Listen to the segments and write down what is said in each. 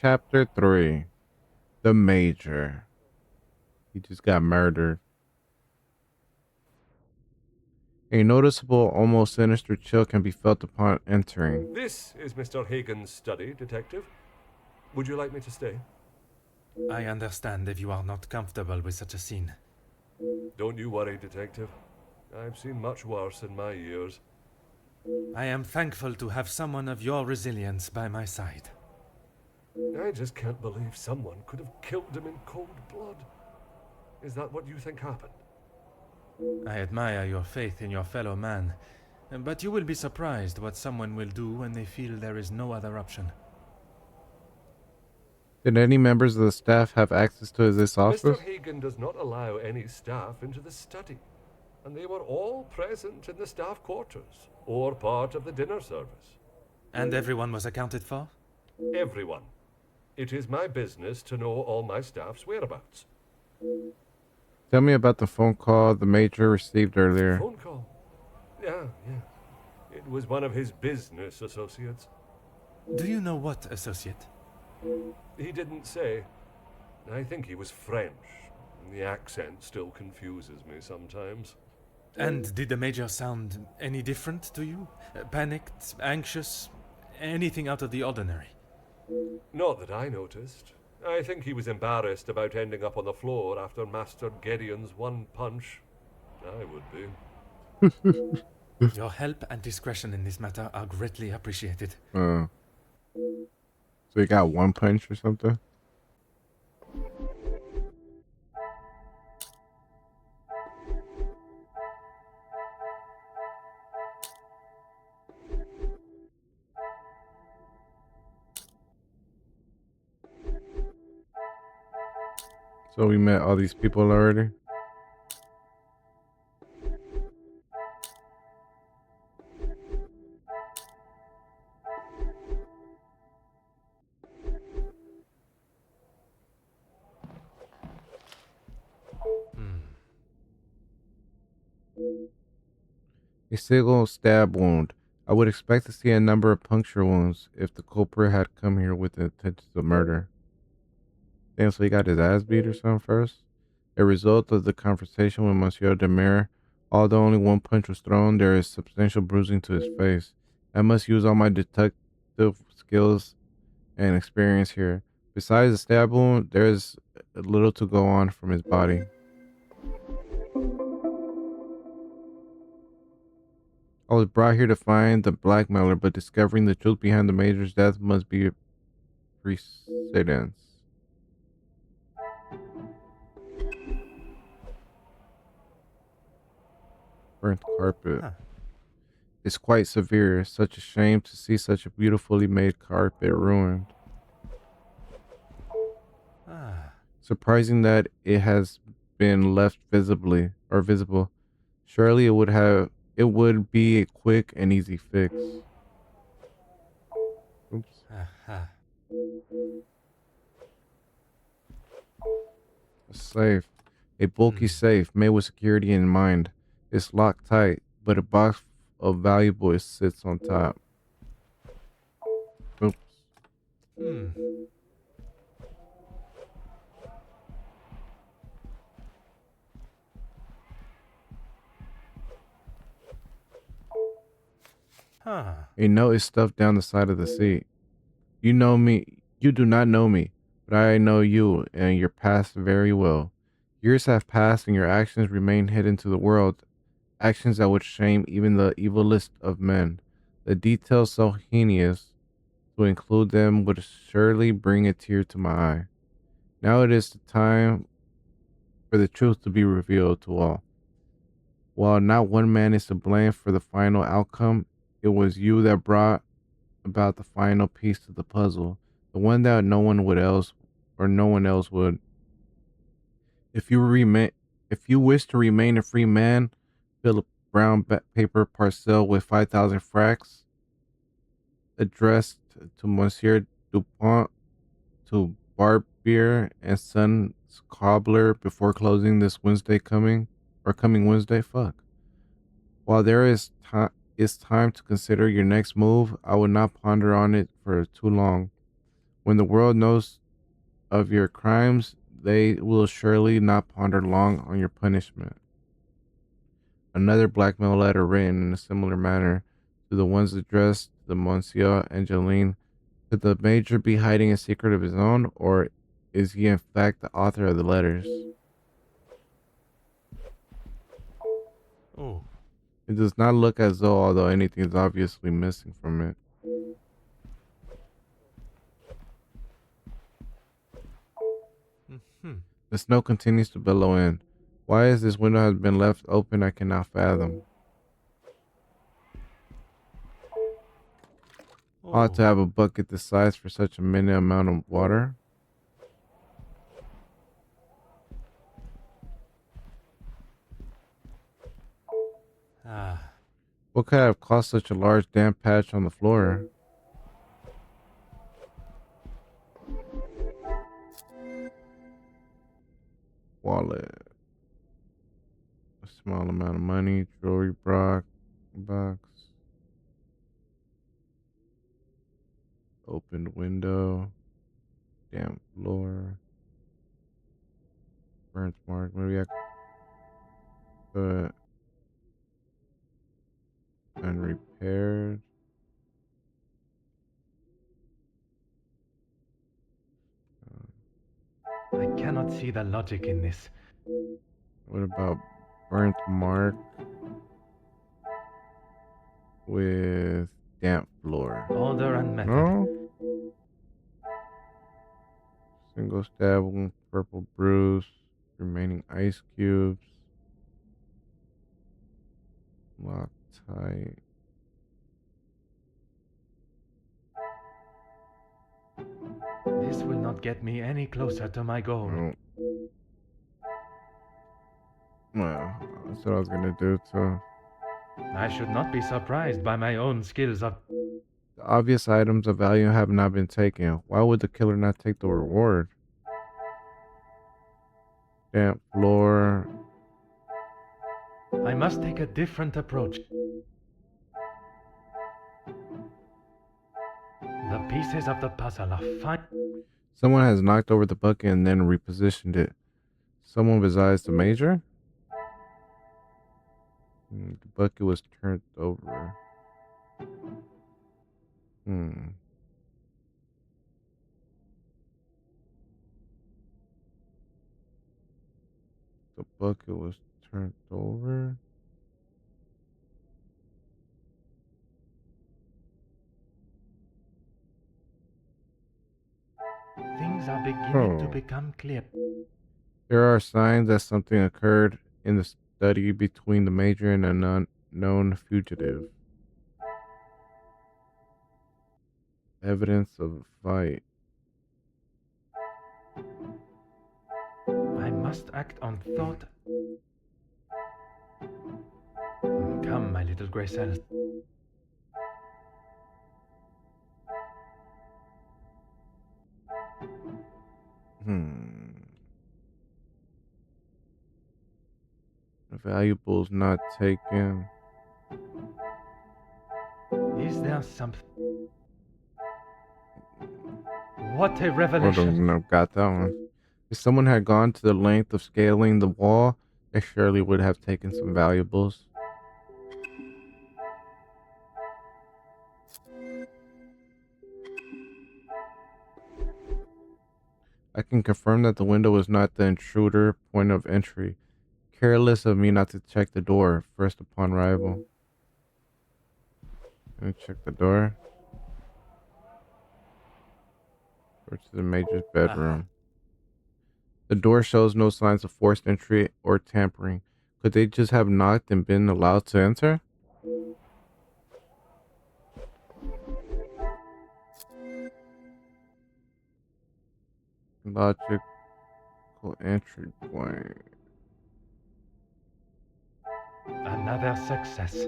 Chapter 3. The Major. He just got murdered. A noticeable, almost sinister chill can be felt upon entering. This is Mr. Hagen's study, Detective. Would you like me to stay? I understand if you are not comfortable with such a scene. Don't you worry, Detective. I've seen much worse in my years. I am thankful to have someone of your resilience by my side. I just can't believe someone could have killed him in cold blood. Is that what you think happened? I admire your faith in your fellow man, but you will be surprised what someone will do when they feel there is no other option. Did any members of the staff have access to this Mr. office? Hagen does not allow any staff into the study, and they were all present in the staff quarters, or part of the dinner service. And everyone was accounted for? Everyone. It is my business to know all my staff's whereabouts. Tell me about the phone call the Major received earlier. Phone call? Yeah. It was one of his business associates. Do you know what associate? He didn't say. I think he was French. The accent still confuses me sometimes. And did the Major sound any different to you? Panicked, anxious, anything out of the ordinary? Not that I noticed. I think he was embarrassed about ending up on the floor after Master Gideon's one punch. I would be. Your help and discretion in this matter are greatly appreciated. So he got one punch or something? So we met all these people already? A single stab wound. I would expect to see a number of puncture wounds if the culprit had come here with the intention of murder. Damn, so he got his ass beat or something first? A result of the conversation with Monsieur Demare, although only one punch was thrown, there is substantial bruising to his face. I must use all my detective skills and experience here. Besides the stab wound, there is little to go on from his body. I was brought here to find the blackmailer, but discovering the truth behind the Major's death must be a precedence. Burnt carpet. Huh. It's quite severe. Such a shame to see such a beautifully made carpet ruined. Surprising that it has been left visible. Surely it would be a quick and easy fix. Oops. A safe. A bulky safe made with security in mind. It's locked tight, but a box of valuables sits on top. Oops. A note is stuffed down the side of the seat. You know me. You do not know me, but I know you and your past very well. Years have passed and your actions remain hidden to the world, actions that would shame even the evilest of men. The details so heinous, to include them would surely bring a tear to my eye. Now it is the time for the truth to be revealed to all. While not one man is to blame for the final outcome, it was you that brought about the final piece to the puzzle, the one that no one would else or no one else would. If you wish to remain a free man, fill a brown paper parcel with 5,000 francs, addressed to Monsieur Dupont, to Barbier and Sons Cobbler before closing this coming Wednesday. Fuck. While there is time. It's time to consider your next move. I would not ponder on it for too long. When the world knows of your crimes, they will surely not ponder long on your punishment. Another blackmail letter written in a similar manner to the ones addressed to the Monsieur Angeline. Could the Major be hiding a secret of his own, or is he in fact the author of the letters? Oh. It does not look as though, although anything is obviously missing from it. Hmm. The snow continues to billow in. Why is this window has been left open, I cannot fathom. Ought to have a bucket this size for such a minute amount of water. Ah. What could have caused such a large damp patch on the floor? Wallet. A small amount of money. Jewelry box. Opened window. Damp floor. Burnt mark. Maybe I could put unrepaired. I cannot see the logic in this. What about burnt mark with damp floor? Order and method. No? Single stab wound, purple bruise, remaining ice cubes. Lock tight. This will not get me any closer to my goal. No. Well, that's what I was gonna do too. I should not be surprised by my own skills of... The obvious items of value have not been taken. Why would the killer not take the reward? Damp floor. I must take a different approach. The pieces of the puzzle are fine. Someone has knocked over the bucket and then repositioned it. Someone besides the Major? The bucket was turned over. The bucket was turned over. Things are beginning to become clear. There are signs that something occurred in the study between the Major and an unknown fugitive. Evidence of a fight. I must act on thought. Come, my little grey cell. Valuables not taken. Is there something? What a I revelation! don't got that one. If someone had gone to the length of scaling the wall, they surely would have taken some valuables. I can confirm that the window was not the intruder point of entry. Careless of me not to check the door first upon arrival. Let me check the door. Door to the Major's bedroom. The door shows no signs of forced entry or tampering. Could they just have knocked and been allowed to enter? Logical entry point. Another success.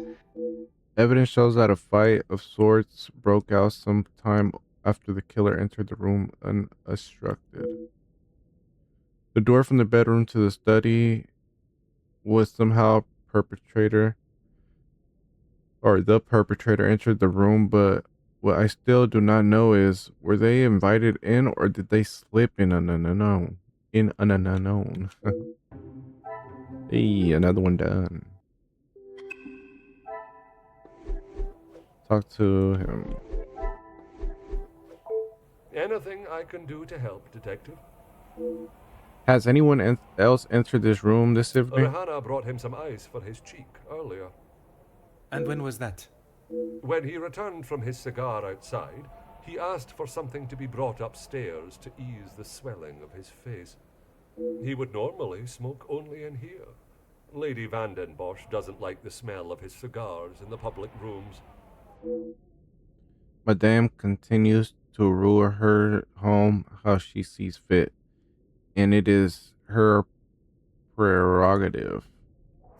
Evidence shows that a fight of sorts broke out sometime after the killer entered the room unobstructed. The door from the bedroom to the study was somehow the perpetrator entered the room, but What I still do not know is were they invited in or did they slip in an unknown? In an unknown. Hey, another one done. Talk to him. Anything I can do to help, Detective? Has anyone else entered this room this evening? Rihanna brought him some ice for his cheek earlier. And when was that? When he returned from his cigar outside, he asked for something to be brought upstairs to ease the swelling of his face. He would normally smoke only in here. Lady Vandenbosch doesn't like the smell of his cigars in the public rooms. Madame continues to rule her home how she sees fit, and it is her prerogative.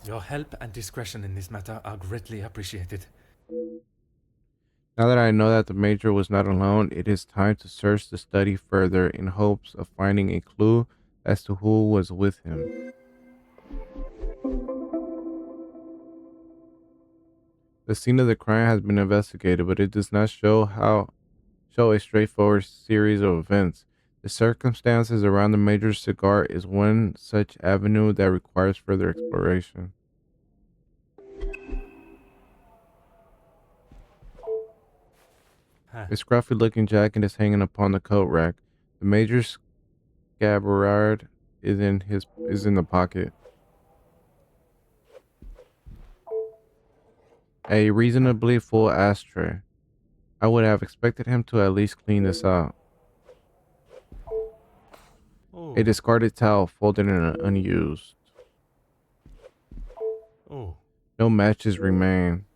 Your help and discretion in this matter are greatly appreciated. Now that I know that the Major was not alone, it is time to search the study further in hopes of finding a clue as to who was with him. The scene of the crime has been investigated, but it does not show a straightforward series of events. The circumstances around the Major's cigar is one such avenue that requires further exploration. Huh. A scruffy looking jacket is hanging upon the coat rack. The Major's scabbard is in the pocket. A reasonably full ashtray. I would have expected him to at least clean this out. Oh. A discarded towel folded and unused. Oh. No matches remain.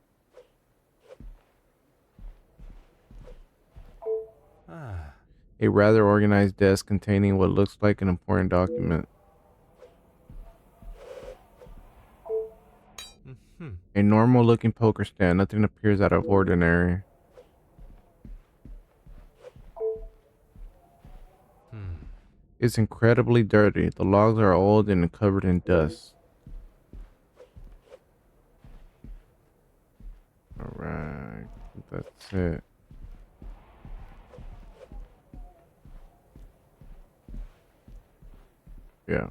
Ah. A rather organized desk containing what looks like an important document. Mm-hmm. A normal looking poker stand. Nothing appears out of ordinary. It's incredibly dirty. The logs are old and covered in dust. Alright, that's it. Yeah.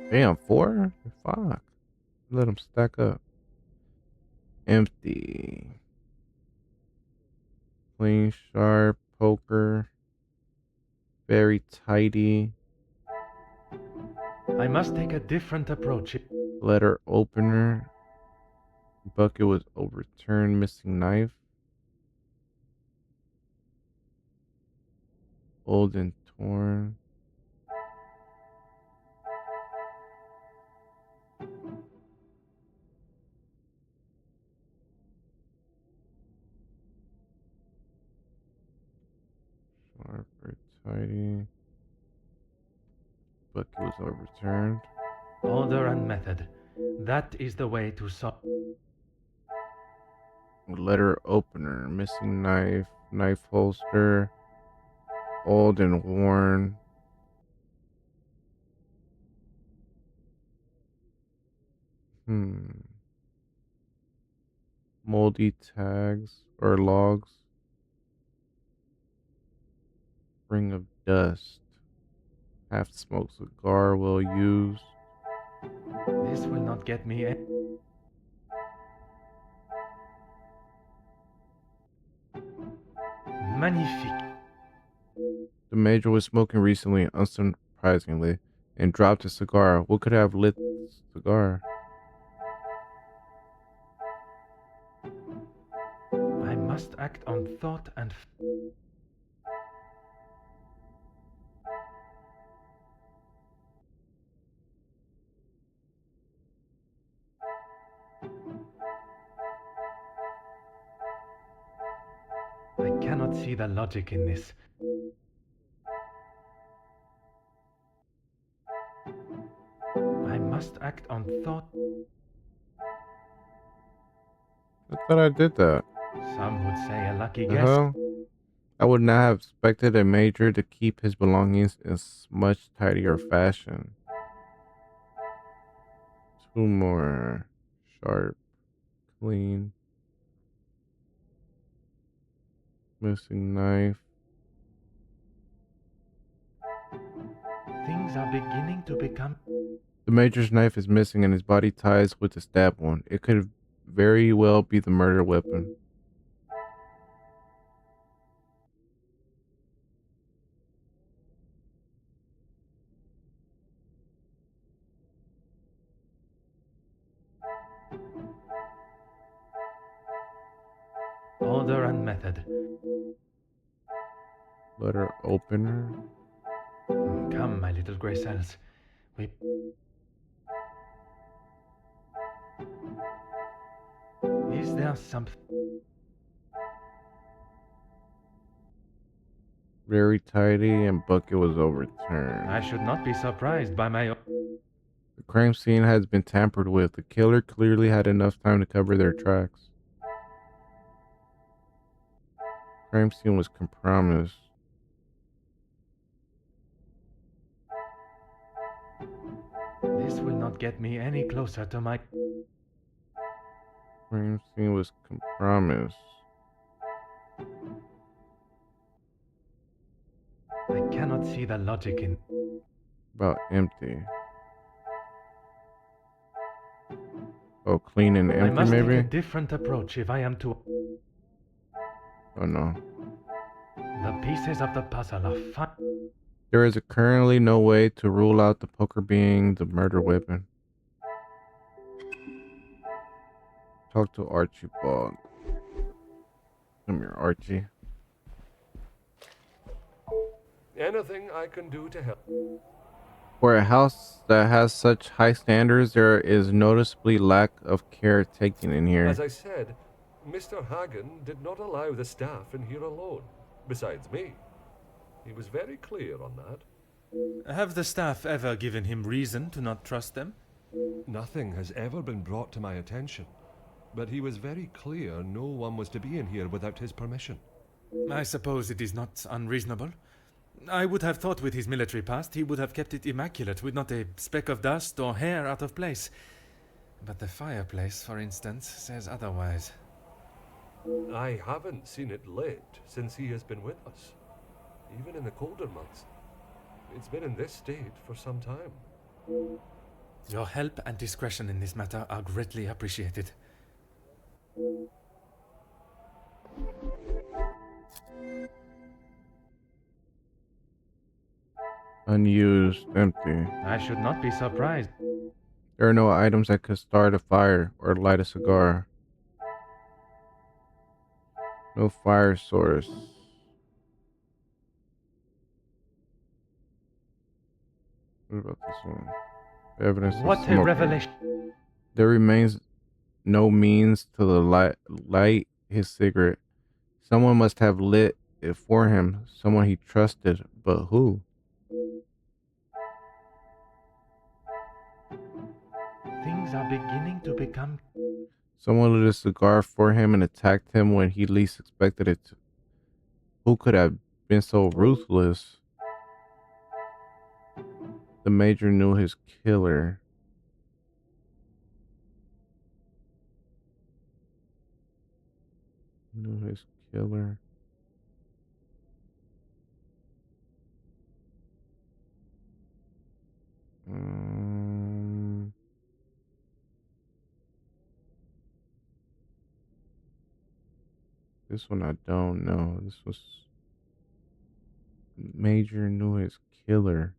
Damn, 4? Fuck. Let them stack up. Empty. Clean, sharp, poker. Very tidy. I must take a different approach. Letter opener. Bucket was overturned. Missing knife. Old and torn. Sharp or tidy. Bucket was overturned. Order and method. That is the way to solve. Letter opener. Missing knife. Knife holster. Old and worn. Moldy tags or logs. Ring of dust. Half smoked cigar well used. This will not get me in. Magnifique. The Major was smoking recently, unsurprisingly, and dropped a cigar. What could have lit the cigar? I must act on thought and. I cannot see the logic in this. I must act on thought. I thought I did that. Some would say a lucky The guess. hell? I would not have expected a Major to keep his belongings in much tidier fashion. 2 more. Sharp. Clean. Missing knife. Things are beginning to become... The Major's knife is missing and his body ties with the stab wound. It could very well be the murder weapon. Order and method. Letter opener. Come, my little grey cells. We... Is there something... Very tidy, and bucket was overturned. I should not be surprised by my... The crime scene has been tampered with. The killer clearly had enough time to cover their tracks. Crime scene was compromised. This will not get me any closer to my... Crime scene was compromised. I cannot see the logic in... About empty. Oh, clean and I empty, must maybe? take a different approach if I am to... Oh no. The pieces of the puzzle are fine. There is currently no way to rule out the poker being the murder weapon. Talk to Archibald. Come here, Archie. Anything I can do to help? For a house that has such high standards, there is noticeably lack of care taken in here. As I said, Mr. Hagen did not allow the staff in here alone, besides me. He was very clear on that. Have the staff ever given him reason to not trust them? Nothing has ever been brought to my attention, but he was very clear no one was to be in here without his permission. I suppose it is not unreasonable. I would have thought with his military past he would have kept it immaculate, with not a speck of dust or hair out of place. But the fireplace, for instance, says otherwise. I haven't seen it lit since he has been with us, even in the colder months. It's been in this state for some time. Your help and discretion in this matter are greatly appreciated. Unused, empty. I should not be surprised. There are no items that could start a fire or light a cigar. No fire source. What about this one? Evidence of What a smoking. revelation! There remains no means to light his cigarette. Someone must have lit it for him. Someone he trusted, but who? Things are beginning to become... Someone lit a cigar for him and attacked him when he least expected it to. Who could have been so ruthless? The Major knew his killer. Knew his killer. This one I don't know. This was Major knew his killer.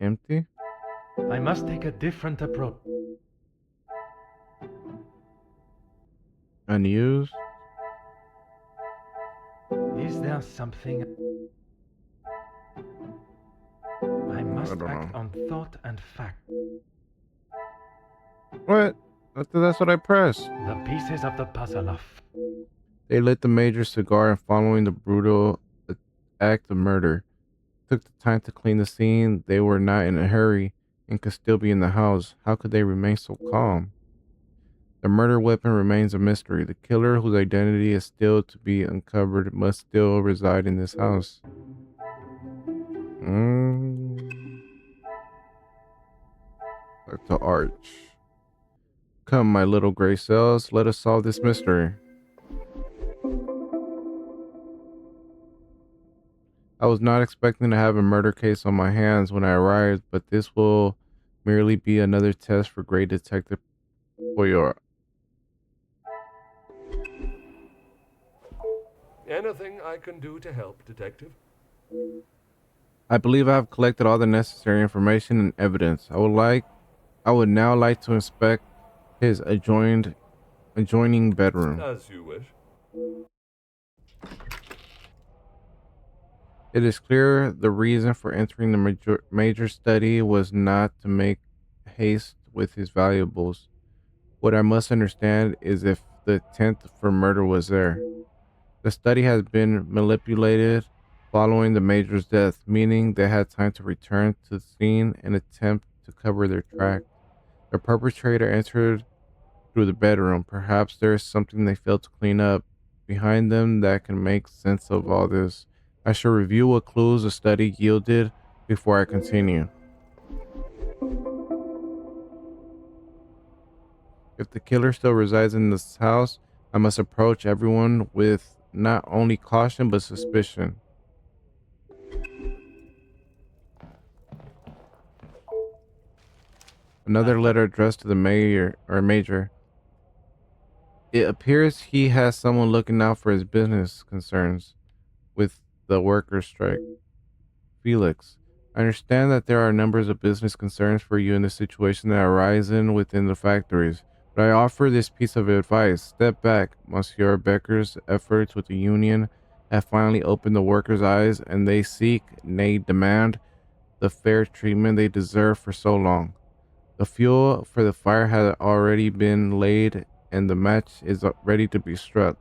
Empty? I must take a different approach. Unused? Is there something... I must don't act know. on thought and fact. What? That's what I pressed. The pieces of the puzzle are... They lit the Major's cigar and following the brutal act of murder. Took the time to clean the scene. They were not in a hurry and could still be in the house. How could they remain so calm? The murder weapon remains a mystery. The killer, whose identity is still to be uncovered, must still reside in this house. Back to Arch. Come, my little gray cells, let us solve this mystery. I was not expecting to have a murder case on my hands when I arrived, but this will merely be another test for great Detective Poirot. Anything I can do to help, Detective? I believe I have collected all the necessary information and evidence. I would now like to inspect his adjoining bedroom. As you wish. It is clear the reason for entering the major study was not to make haste with his valuables. What I must understand is if the intent for murder was there. The study has been manipulated following the major's death, meaning they had time to return to the scene and attempt to cover their tracks. The perpetrator entered through the bedroom. Perhaps there is something they failed to clean up behind them that can make sense of all this. I shall review what clues the study yielded before I continue. If the killer still resides in this house, I must approach everyone with not only caution but suspicion. Another letter addressed to the major. It appears he has someone looking out for his business concerns with the workers' strike. Felix, I understand that there are numbers of business concerns for you in the situation that arise within the factories, but I offer this piece of advice. Step back. Monsieur Becker's efforts with the union have finally opened the workers' eyes, and they seek, nay, demand, the fair treatment they deserve for so long. The fuel for the fire had already been laid, and the match is ready to be struck.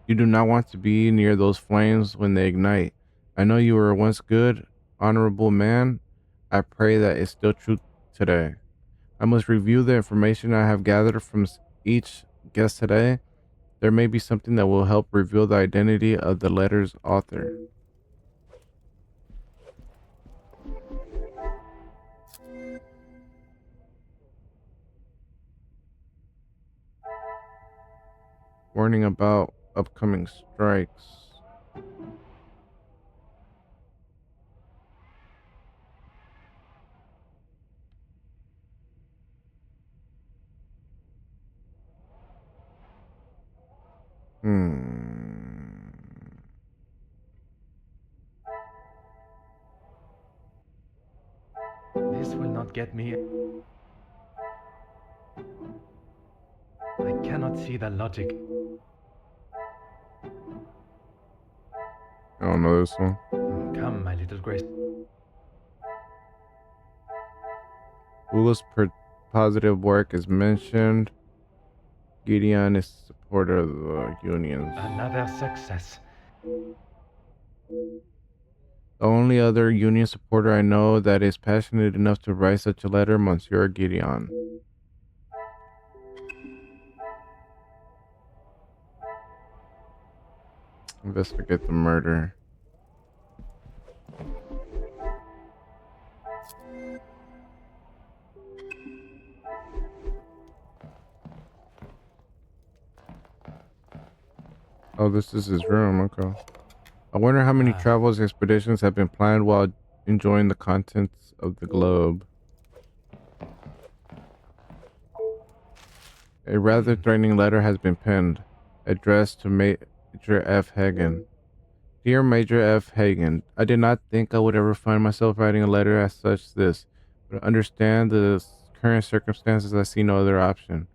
You do not want to be near those flames when they ignite. I know you were once good, honorable man. I pray that is still true today. I must review the information I have gathered from each guest today. There may be something that will help reveal the identity of the letter's author. Warning about upcoming strikes. Hmm. This will not get me. I cannot see the logic. I don't know this one. Come, my little grace. Ulo's positive work is mentioned. Gideon is a supporter of the unions. Another success. The only other union supporter I know that is passionate enough to write such a letter, Monsieur Gideon. Investigate the murder. Oh, this is his room. Okay. I wonder how many travels expeditions have been planned while enjoying the contents of the globe. A rather threatening letter has been penned, addressed to Major F. Hagen. Dear Major F. Hagen, I did not think I would ever find myself writing a letter as such as this, but understand the current circumstances. I see no other option.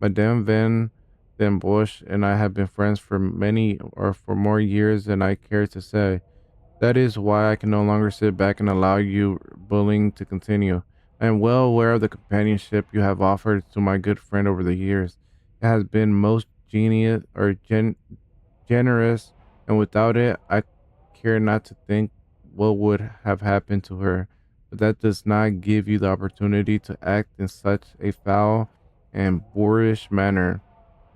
Madame Van den Bosch and I have been friends for for more years than I care to say. That is why I can no longer sit back and allow you bullying to continue. I am well aware of the companionship you have offered to my good friend over the years. It has been most generous, and without it, I care not to think what would have happened to her. But that does not give you the opportunity to act in such a foul and boorish manner.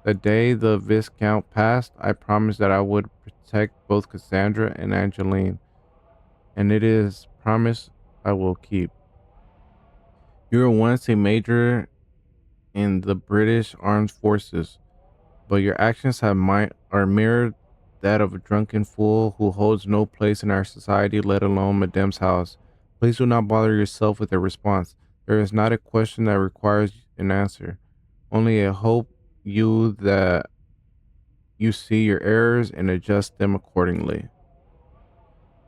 The day the Viscount passed, I promised that I would protect both Cassandra and Angeline, and it is promise I will keep. You were once a major in the British Armed Forces, but your actions are mirrored that of a drunken fool who holds no place in our society, let alone Madame's house. Please do not bother yourself with a response. There is not a question that requires an answer. Only a hope that you see your errors and adjust them accordingly.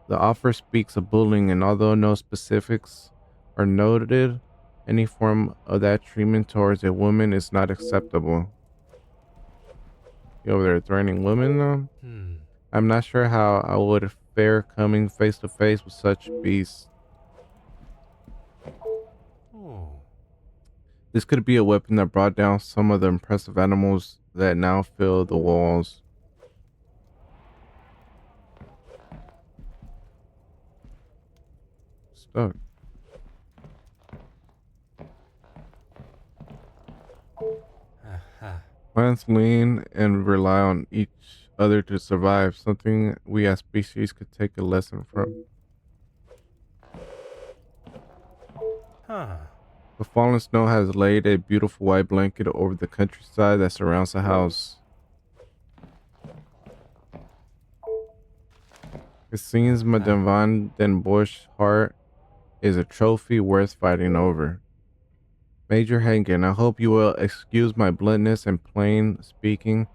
The offer speaks of bullying, and although no specifics are noted, any form of that treatment towards a woman is not acceptable. You over there threatening women, though? I'm not sure how I would fare coming face to face with such beasts. Oh. This could be a weapon that brought down some of the impressive animals that now fill the walls. Stuck. Plants lean and rely on each other to survive, something we as species could take a lesson from. Huh. The fallen snow has laid a beautiful white blanket over the countryside that surrounds the house. It seems Madame Van den Bosch's heart is a trophy worth fighting over. Major Hagen, I hope you will excuse my bluntness and plain speaking,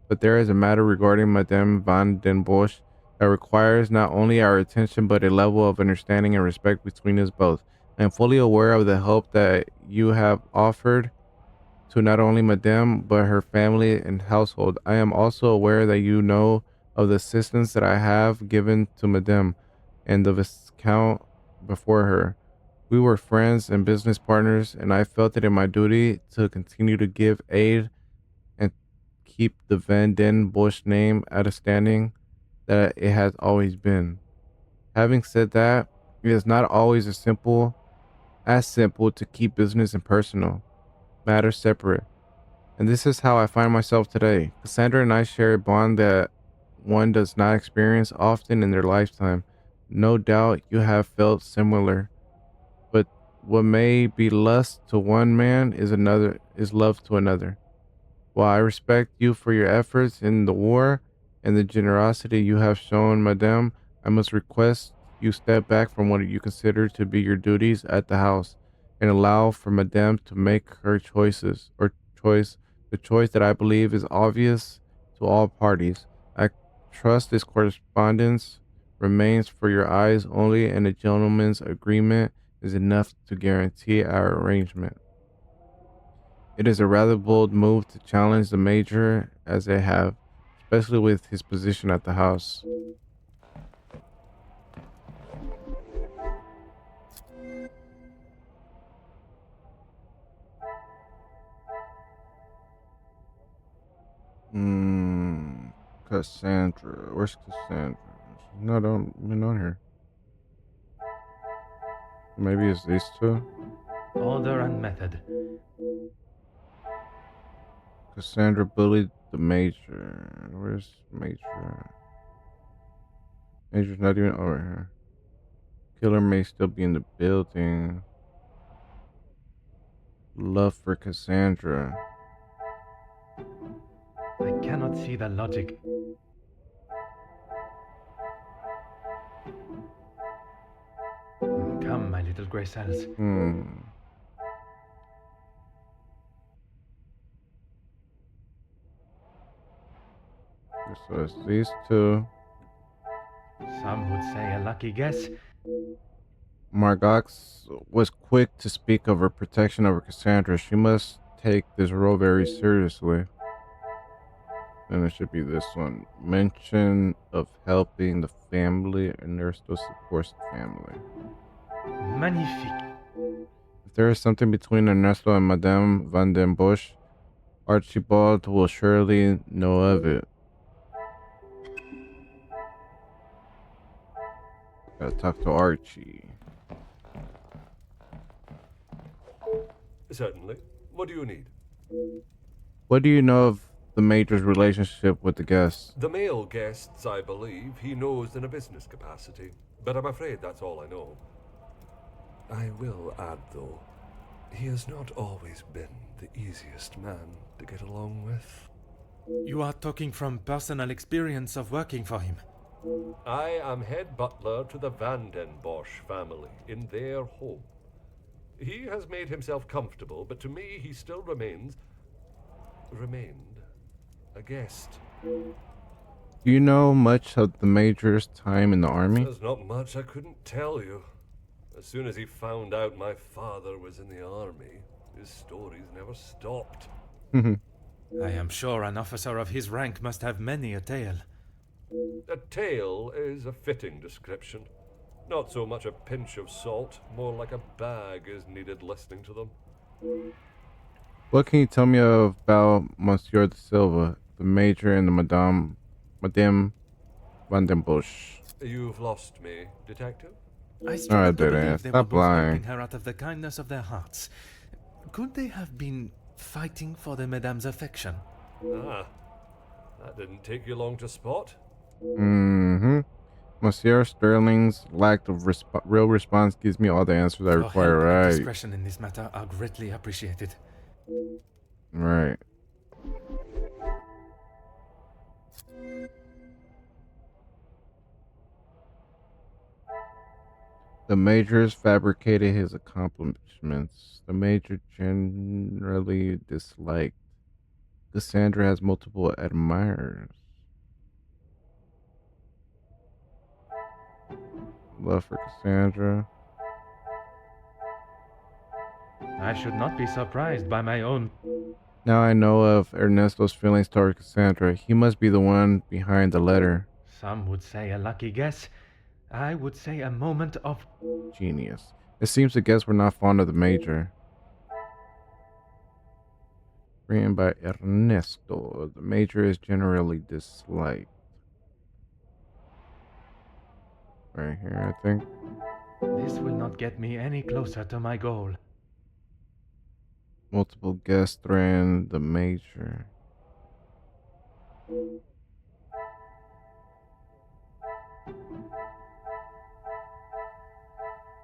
but there is a matter regarding Madame Van den Bosch that requires not only our attention but a level of understanding and respect between us both. I am fully aware of the help that you have offered to not only Madame but her family and household. I am also aware that you know of the assistance that I have given to Madame and the Viscount before her. We were friends and business partners, and I felt it in my duty to continue to give aid and keep the Van Den Bosch name at a standing that it has always been. Having said that, it is not always as simple to keep business and personal matters separate. And this is how I find myself today. Cassandra and I share a bond that one does not experience often in their lifetime. No doubt you have felt similar. But what may be lust to one man is love to another. While I respect you for your efforts in the war and the generosity you have shown, Madame, I must request you step back from what you consider to be your duties at the house and allow for Madame to make her the choice that I believe is obvious to all parties. I trust this correspondence remains for your eyes only, and a gentleman's agreement is enough to guarantee our arrangement. It is a rather bold move to challenge the major as they have, especially with his position at the house. Hmm. Cassandra. Where's Cassandra? She's not been on here. Maybe it's these two. Order and method. Cassandra bullied the major. Where's major? Major's not even over here. Killer may still be in the building. Love for Cassandra. I cannot see the logic. Come, my little gray cells. So it's these two. Some would say a lucky guess. Margox was quick to speak of her protection over Cassandra. She must take this role very seriously. And it should be this one. Mention of helping the family, and Ernesto supports the family. Magnifique. If there is something between Ernesto and Madame Van den Bosch, Archibald will surely know of it. Gotta talk to Archie. Certainly. What do you need? What do you know of the major's relationship with the guests? The male guests, I believe, he knows in a business capacity, but I'm afraid that's all I know. I will add, though, he has not always been the easiest man to get along with. You are talking from personal experience of working for him. I am head butler to the Van den Bosch family in their home. He has made himself comfortable, but to me he still remained a guest. Do you know much of the Major's time in the army? There's not much I couldn't tell you. As soon as he found out my father was in the army, his stories never stopped. I am sure an officer of his rank must have many a tale. A tale is a fitting description. Not so much a pinch of salt, more like a bag is needed listening to them. What can you tell me about Monsieur de Silva, the Major, and the Madame Van den Bosch? You've lost me, detective? I struggle to didn't. believe they were Stop both lying. helping her out of the kindness of their hearts. Could they have been fighting for the Madame's affection? Ah, that didn't take you long to spot. Monsieur Sterling's lack of real response gives me all the answers I Your require. help and Right. discretion in this matter are greatly appreciated. Right. The Major's fabricated his accomplishments. The Major generally disliked. Cassandra has multiple admirers. Love for Cassandra. I should not be surprised by my own. Now I know of Ernesto's feelings toward Cassandra. He must be the one behind the letter. Some would say a lucky guess. I would say a moment of... Genius. It seems the guests were not fond of the Major. Written by Ernesto. The Major is generally disliked. Right here, I think. This will not get me any closer to my goal. Multiple guests threaten the Major.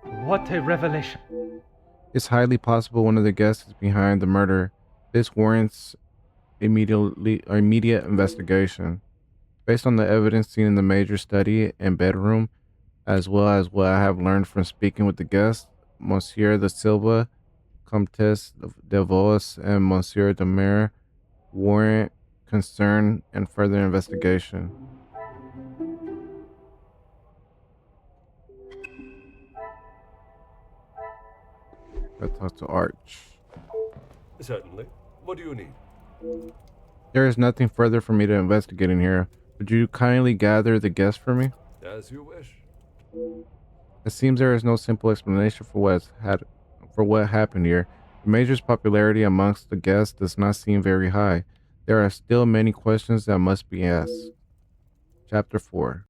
What a revelation! It's highly possible one of the guests is behind the murder. This warrants immediate investigation. Based on the evidence seen in the Major's study and bedroom, as well as what I have learned from speaking with the guests, Monsieur de Silva, Comtesse de Vos, and Monsieur de Mere warrant concern and further investigation. Let's talk to Arch. Certainly. What do you need? There is nothing further for me to investigate in here. Would you kindly gather the guests for me? As you wish. It seems there is no simple explanation for what happened here. The Major's popularity amongst the guests does not seem very high. There are still many questions that must be asked. Chapter 4.